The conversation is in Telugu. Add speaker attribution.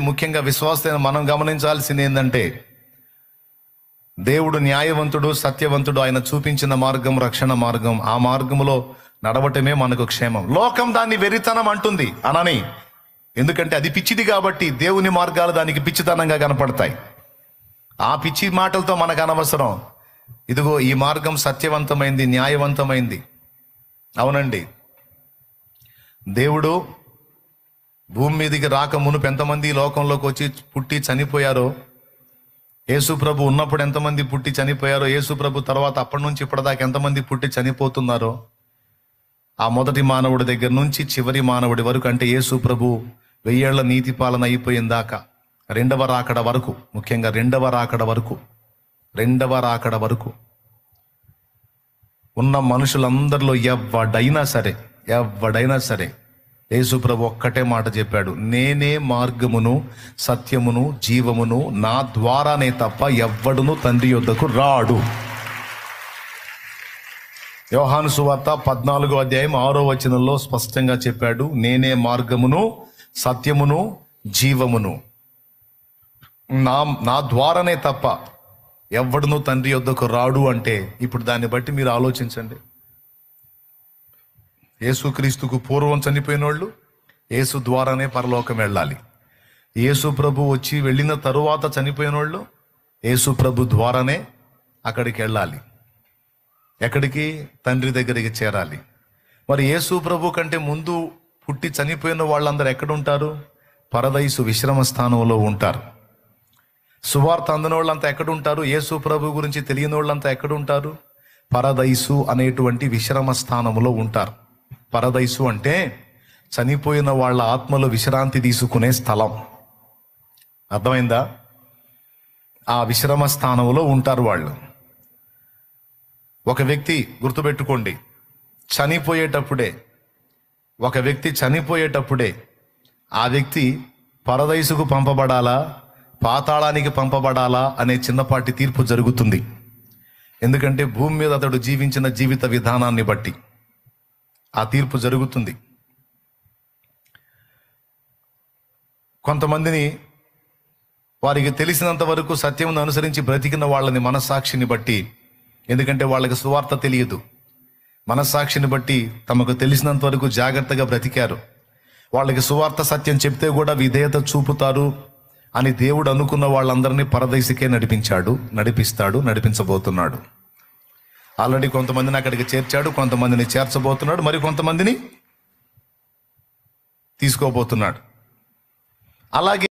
Speaker 1: ముఖ్యంగా విశ్వాసమైన మనం గమనించాల్సింది ఏంటంటే, దేవుడు న్యాయవంతుడు, సత్యవంతుడు. ఆయన చూపించిన మార్గం రక్షణ మార్గం. ఆ మార్గంలో నడవటమే మనకు క్షేమం. లోకం దాన్ని వెరితనం అంటుంది అనని, ఎందుకంటే అది పిచ్చిది కాబట్టి. దేవుని మార్గాలు దానికి పిచ్చితనంగా కనపడతాయి. ఆ పిచ్చి మాటలతో మనకు అనవసరం. ఇదిగో ఈ మార్గం సత్యవంతమైంది, న్యాయవంతమైంది. అవునండి, దేవుడు భూమి మీదకి రాక మునుపు ఎంతమంది ఈ లోకంలోకి వచ్చి పుట్టి చనిపోయారో, యేసు ప్రభు ఉన్నప్పుడు ఎంతమంది పుట్టి చనిపోయారో, యేసు ప్రభు తర్వాత అప్పటి నుంచి ఇప్పటిదాకా ఎంతమంది పుట్టి చనిపోతున్నారో, ఆ మొదటి మానవుడి దగ్గర నుంచి చివరి మానవుడి వరకు, అంటే యేసు ప్రభు 1000 ఏళ్ల నీతి పాలన అయిపోయిన దాకా, రెండవ రాకడ వరకు, ముఖ్యంగా రెండవ రాకడ వరకు ఉన్న మనుషులందరిలో ఎవడైనా సరే యేసు ప్రభు ఒక్కటే మాట చెప్పాడు: నేనే మార్గమును సత్యమును జీవమును, నా ద్వారానే తప్ప ఎవ్వడును తండ్రి యొద్దకు రాడు. యోహాను సువార్త 14వ అధ్యాయం 6వ వచనంలో స్పష్టంగా చెప్పాడు: నేనే మార్గమును సత్యమును జీవమును, నా ద్వారానే తప్ప ఎవ్వడును తండ్రి యొద్దకు రాడు. అంటే ఇప్పుడు దాన్ని బట్టి మీరు ఆలోచించండి. యేసుక్రీస్తుకు పూర్వం చనిపోయిన వాళ్ళు యేసు ద్వారానే పరలోకం వెళ్ళాలి. యేసు ప్రభు వచ్చి వెళ్ళిన తరువాత చనిపోయిన వాళ్ళు యేసు ప్రభు ద్వారానే అక్కడికి వెళ్ళాలి. ఎక్కడికి? తండ్రి దగ్గరికి చేరాలి. మరి యేసు ప్రభు కంటే ముందు పుట్టి చనిపోయిన వాళ్ళందరూ ఎక్కడుంటారు? పరదైసు విశ్రమ స్థానంలో ఉంటారు. సువార్త అందిన వాళ్ళంతా ఎక్కడుంటారు? యేసు ప్రభు గురించి తెలియని వాళ్ళంతా ఎక్కడుంటారు? పరదైసు అనేటువంటి విశ్రమ స్థానంలో ఉంటారు. పరదైసు అంటే చనిపోయిన వాళ్ళ ఆత్మలు విశ్రాంతి తీసుకునే స్థలం. అర్థమైందా? ఆ విశ్రమ స్థానంలో ఉంటారు వాళ్ళు. ఒక వ్యక్తి, గుర్తుపెట్టుకోండి, ఒక వ్యక్తి చనిపోయేటప్పుడే ఆ వ్యక్తి పరదైసుకు పంపబడాలా, పాతాళానికి పంపబడాలా అనే చిన్నపాటి తీర్పు జరుగుతుంది. ఎందుకంటే భూమి మీద అతడు జీవించిన జీవిత విధానాన్ని బట్టి ఆ తీర్పు జరుగుతుంది. కొంతమందిని వారికి తెలిసినంత వరకు సత్యమును అనుసరించి బ్రతికిన వాళ్ళని మనస్సాక్షిని బట్టి, ఎందుకంటే వాళ్ళకి సువార్త తెలియదు, మనస్సాక్షిని బట్టి తమకు తెలిసినంత వరకు జాగ్రత్తగా బ్రతికారు. వాళ్ళకి సువార్త సత్యం చెప్తే కూడా విధేయత చూపుతారు అని దేవుడు అనుకున్న వాళ్ళందరినీ పరదేశికే నడిపించబోతున్నాడు. ఆల్రెడీ కొంతమందిని అక్కడికి చేర్చాడు, కొంతమందిని చేర్చబోతున్నాడు, మరి కొంతమందిని తీసుకోబోతున్నాడు. అలాగే